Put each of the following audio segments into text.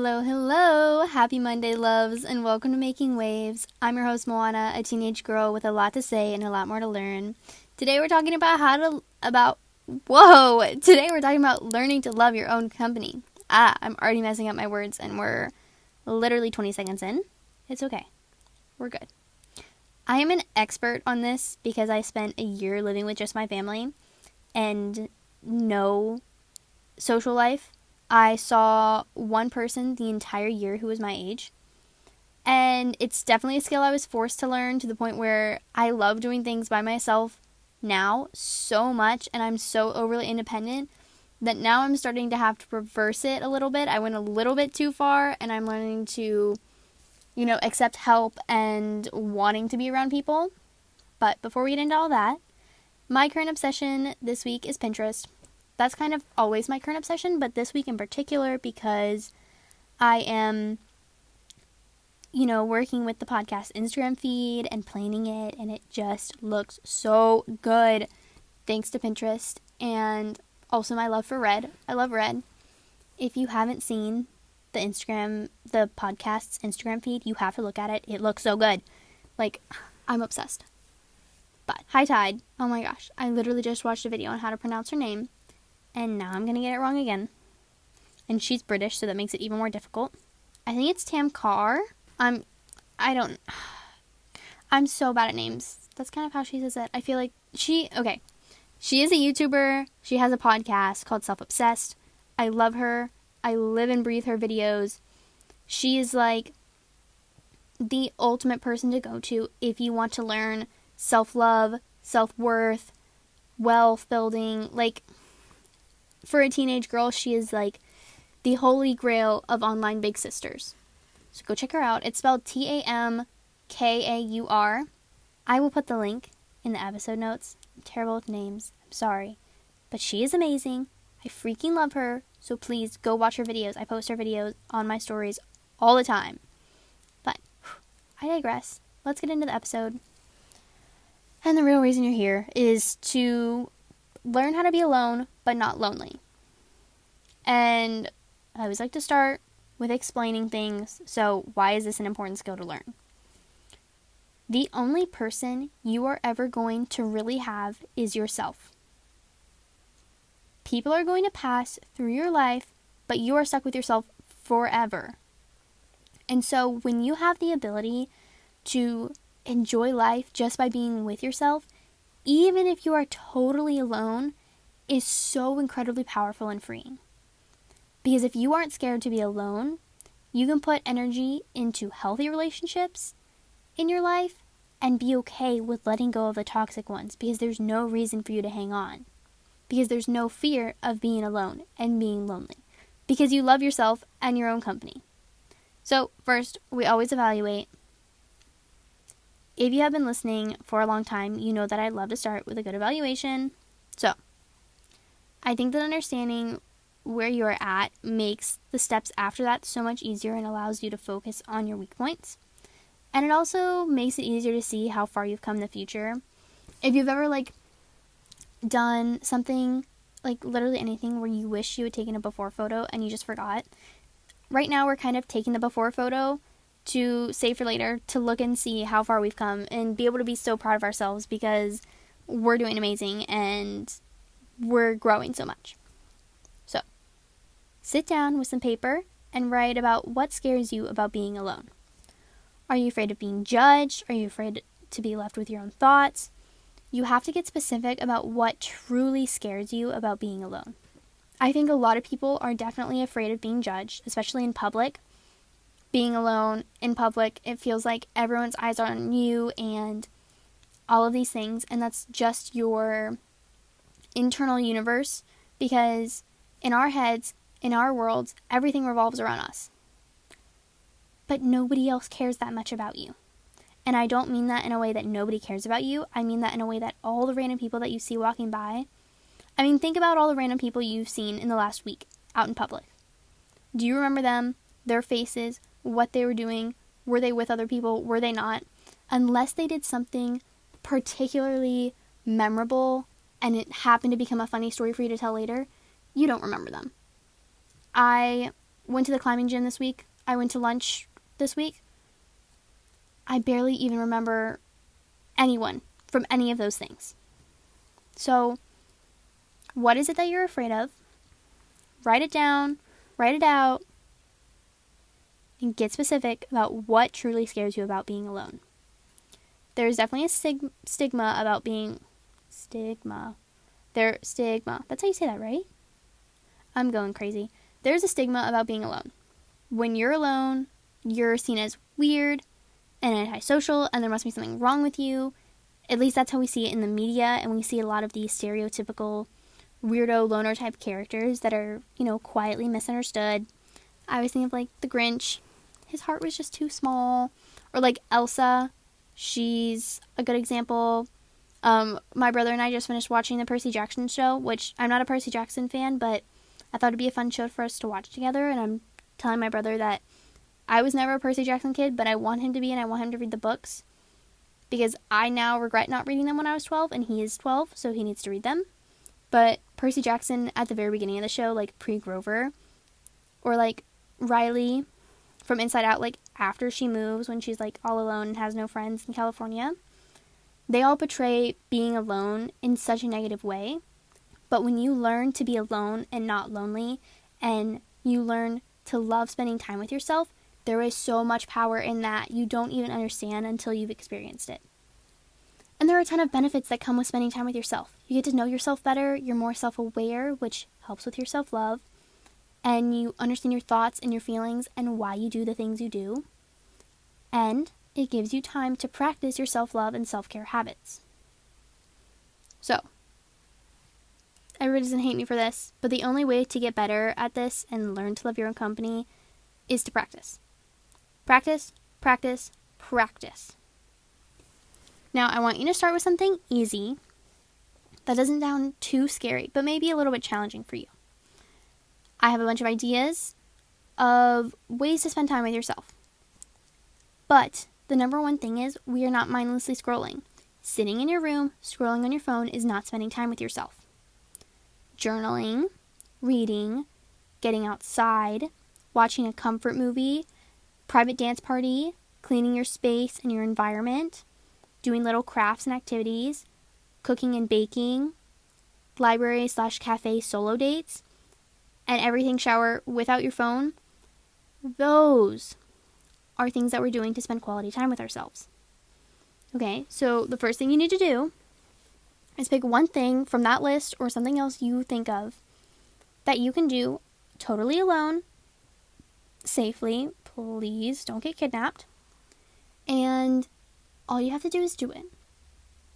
Hello, hello! Happy Monday, loves, and welcome to Making Waves. I'm your host, Moana, a teenage girl with a lot to say and a lot more to learn. Today we're talking about Today we're talking about learning to love your own company. I'm already messing up my words and we're literally 20 seconds in. It's okay. We're good. I am an expert on this because I spent a year living with just my family and no social life. I saw one person the entire year who was my age, and it's definitely a skill I was forced to learn to the point where I love doing things by myself now so much, and I'm so overly independent that now I'm starting to have to reverse it a little bit. I went a little bit too far, and I'm learning to, accept help and wanting to be around people. But before we get into all that, my current obsession this week is Pinterest. That's kind of always my current obsession, but this week in particular because I am, working with the podcast Instagram feed and planning it, and it just looks so good thanks to Pinterest and also my love for red. I love red. If you haven't seen the podcast's Instagram feed, you have to look at it. It looks so good. I'm obsessed. But High Tide, oh my gosh, I literally just watched a video on how to pronounce her name. And now I'm going to get it wrong again. And she's British, so that makes it even more difficult. I think it's Tam Carr. I'm so bad at names. That's kind of how she says it. I feel like she is a YouTuber. She has a podcast called Self Obsessed. I love her. I live and breathe her videos. She is like the ultimate person to go to if you want to learn self-love, self-worth, wealth building, for a teenage girl, she is like the holy grail of online big sisters. So go check her out. It's spelled Tamkaur. I will put the link in the episode notes. I'm terrible with names. I'm sorry. But she is amazing. I freaking love her. So please go watch her videos. I post her videos on my stories all the time. But I digress. Let's get into the episode. And the real reason you're here is to learn how to be alone, but not lonely. And I always like to start with explaining things. So why is this an important skill to learn? The only person you are ever going to really have is yourself. People are going to pass through your life, but you are stuck with yourself forever. And so when you have the ability to enjoy life just by being with yourself, even if you are totally alone, is so incredibly powerful and freeing. Because if you aren't scared to be alone, you can put energy into healthy relationships in your life and be okay with letting go of the toxic ones because there's no reason for you to hang on. Because there's no fear of being alone and being lonely. Because you love yourself and your own company. So first, we always evaluate. If you have been listening for a long time, you know that I love to start with a good evaluation. So, I think that understanding where you are at makes the steps after that so much easier and allows you to focus on your weak points. And it also makes it easier to see how far you've come in the future. If you've ever, done something, literally anything where you wish you had taken a before photo and you just forgot, right now we're kind of taking the before photo to save for later, to look and see how far we've come and be able to be so proud of ourselves because we're doing amazing and we're growing so much. So, sit down with some paper and write about what scares you about being alone. Are you afraid of being judged? Are you afraid to be left with your own thoughts? You have to get specific about what truly scares you about being alone. I think a lot of people are definitely afraid of being judged, especially in public. Being alone in public, it feels like everyone's eyes are on you and all of these things, and that's just your internal universe because in our heads, in our worlds, everything revolves around us. But nobody else cares that much about you. And I don't mean that in a way that nobody cares about you. I mean that in a way that all the random people that you see walking by, think about all the random people you've seen in the last week out in public. Do you remember them, their faces, what they were doing? Were they with other people? Were they not? Unless they did something particularly memorable and it happened to become a funny story for you to tell later, you don't remember them. I went to the climbing gym this week. I went to lunch this week. I barely even remember anyone from any of those things. So, what is it that you're afraid of? Write it down, write it out, and get specific about what truly scares you about being alone. There's definitely a stigma about being... Stigma. That's how you say that, right? I'm going crazy. There's a stigma about being alone. When you're alone, you're seen as weird and antisocial, and there must be something wrong with you. At least that's how we see it in the media, and we see a lot of these stereotypical weirdo loner type characters that are, quietly misunderstood. I was thinking of, like, the Grinch. His heart was just too small. Or, like, Elsa. She's a good example. My brother and I just finished watching the Percy Jackson show, which I'm not a Percy Jackson fan, but I thought it'd be a fun show for us to watch together, and I'm telling my brother that I was never a Percy Jackson kid, but I want him to be, and I want him to read the books, because I now regret not reading them when I was 12, and he is 12, so he needs to read them. But Percy Jackson, at the very beginning of the show, like, pre-Grover, or, like, Riley from Inside Out, like, after she moves, when she's, like, all alone and has no friends in California, they all portray being alone in such a negative way. But when you learn to be alone and not lonely, and you learn to love spending time with yourself, there is so much power in that you don't even understand until you've experienced it. And there are a ton of benefits that come with spending time with yourself. You get to know yourself better, you're more self-aware, which helps with your self-love, and you understand your thoughts and your feelings and why you do the things you do. And it gives you time to practice your self-love and self-care habits. So, everybody doesn't hate me for this, but the only way to get better at this and learn to love your own company is to practice. Practice, practice, practice. Now, I want you to start with something easy that doesn't sound too scary, but maybe a little bit challenging for you. I have a bunch of ideas of ways to spend time with yourself. But the number one thing is we are not mindlessly scrolling. Sitting in your room, scrolling on your phone is not spending time with yourself. Journaling, reading, getting outside, watching a comfort movie, private dance party, cleaning your space and your environment, doing little crafts and activities, cooking and baking, library/cafe solo dates, and everything shower without your phone. Those are things that we're doing to spend quality time with ourselves. Okay, so the first thing you need to do is pick one thing from that list or something else you think of that you can do totally alone, safely. Please don't get kidnapped. And all you have to do is do it.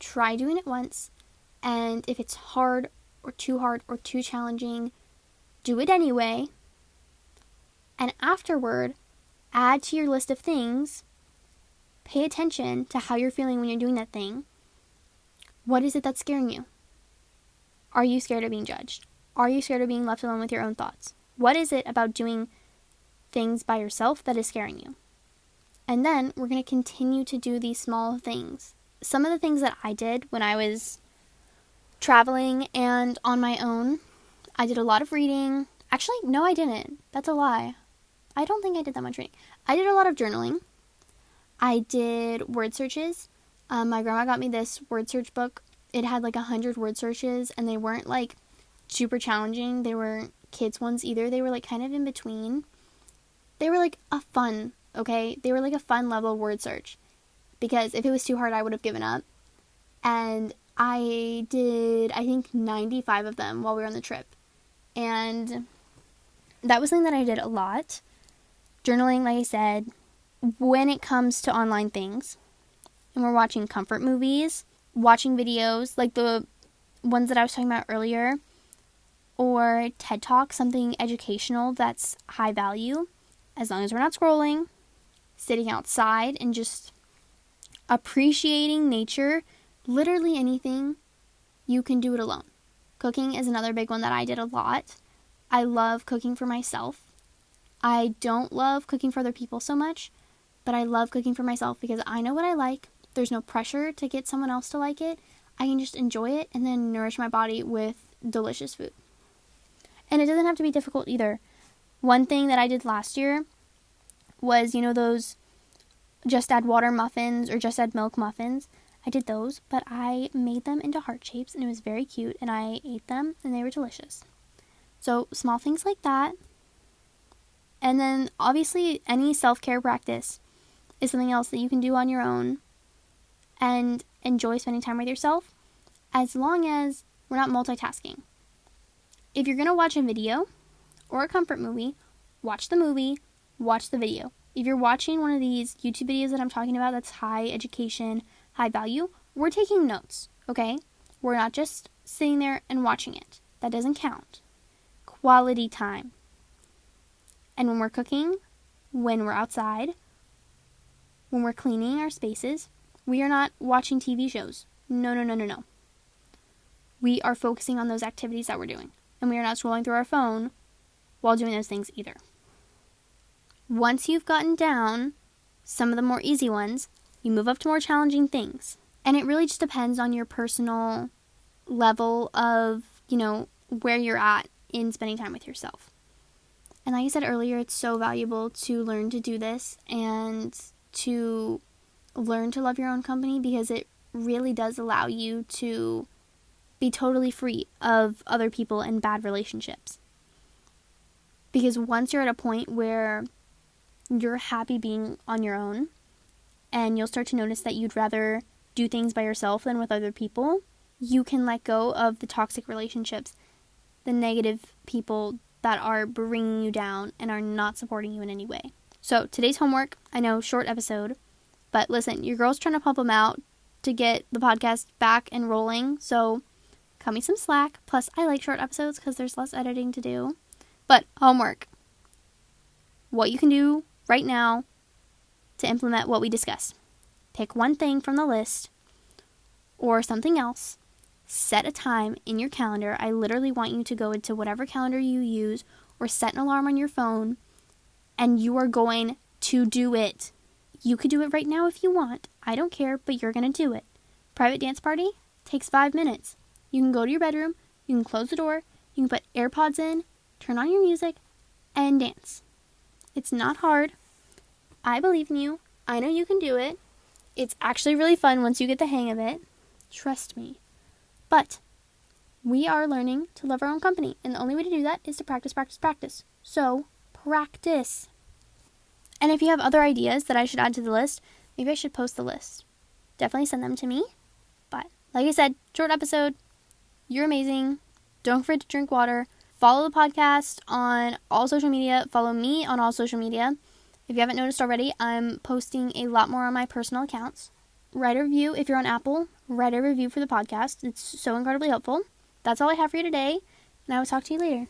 Try doing it once, and if it's hard or too challenging, do it anyway. And afterward, add to your list of things. Pay attention to how you're feeling when you're doing that thing. What is it that's scaring you? Are you scared of being judged? Are you scared of being left alone with your own thoughts? What is it about doing things by yourself that is scaring you? And then we're going to continue to do these small things. Some of the things that I did when I was traveling and on my own, I did a lot of reading. Actually, no, I didn't. That's a lie. I don't think I did that much reading. I did a lot of journaling. I did word searches. My grandma got me this word search book. It had like 100 word searches, and they weren't like super challenging. They weren't kids ones either. They were like kind of in between. They were like a fun, okay? They were like a fun level word search, because if it was too hard, I would have given up. And I did, I think, 95 of them while we were on the trip. And that was something that I did a lot. Journaling, like I said, when it comes to online things, and we're watching comfort movies, watching videos like the ones that I was talking about earlier, or TED Talk, something educational that's high value, as long as we're not scrolling, sitting outside and just appreciating nature, literally anything, you can do it alone. Cooking is another big one that I did a lot. I love cooking for myself. I don't love cooking for other people so much, but I love cooking for myself because I know what I like. There's no pressure to get someone else to like it. I can just enjoy it and then nourish my body with delicious food. And it doesn't have to be difficult either. One thing that I did last year was, those just add water muffins or just add milk muffins. I did those, but I made them into heart shapes, and it was very cute, and I ate them, and they were delicious. So small things like that. And then obviously any self-care practice is something else that you can do on your own and enjoy spending time with yourself, as long as we're not multitasking. If you're going to watch a video or a comfort movie, watch the movie, watch the video. If you're watching one of these YouTube videos that I'm talking about that's high education, high value, we're taking notes, okay? We're not just sitting there and watching it. That doesn't count. Quality time. And when we're cooking, when we're outside, when we're cleaning our spaces, we are not watching TV shows. No. We are focusing on those activities that we're doing. And we are not scrolling through our phone while doing those things either. Once you've gotten down some of the more easy ones, you move up to more challenging things. And it really just depends on your personal level of, where you're at in spending time with yourself. And like I said earlier, it's so valuable to learn to do this and to learn to love your own company, because it really does allow you to be totally free of other people and bad relationships. Because once you're at a point where you're happy being on your own, and you'll start to notice that you'd rather do things by yourself than with other people, you can let go of the toxic relationships, the negative people that are bringing you down and are not supporting you in any way. So today's homework, I know, short episode, but listen, your girl's trying to pump them out to get the podcast back and rolling, so cut me some slack. Plus, I like short episodes because there's less editing to do. But homework. What you can do right now to implement what we discussed. Pick one thing from the list or something else. Set a time in your calendar. I literally want you to go into whatever calendar you use or set an alarm on your phone, and you are going to do it. You could do it right now if you want. I don't care, but you're going to do it. Private dance party takes 5 minutes. You can go to your bedroom, you can close the door, you can put AirPods in, turn on your music, and dance. It's not hard. I believe in you. I know you can do it. It's actually really fun once you get the hang of it. Trust me. But we are learning to love our own company, and the only way to do that is to practice. So, practice. And if you have other ideas that I should add to the list, maybe I should post the list. Definitely send them to me. But, like I said, short episode. You're amazing. Don't forget to drink water. Follow the podcast on all social media. Follow me on all social media. If you haven't noticed already, I'm posting a lot more on my personal accounts. Write a review if you're on Apple. Write a review for the podcast. It's so incredibly helpful. That's all I have for you today, and I will talk to you later.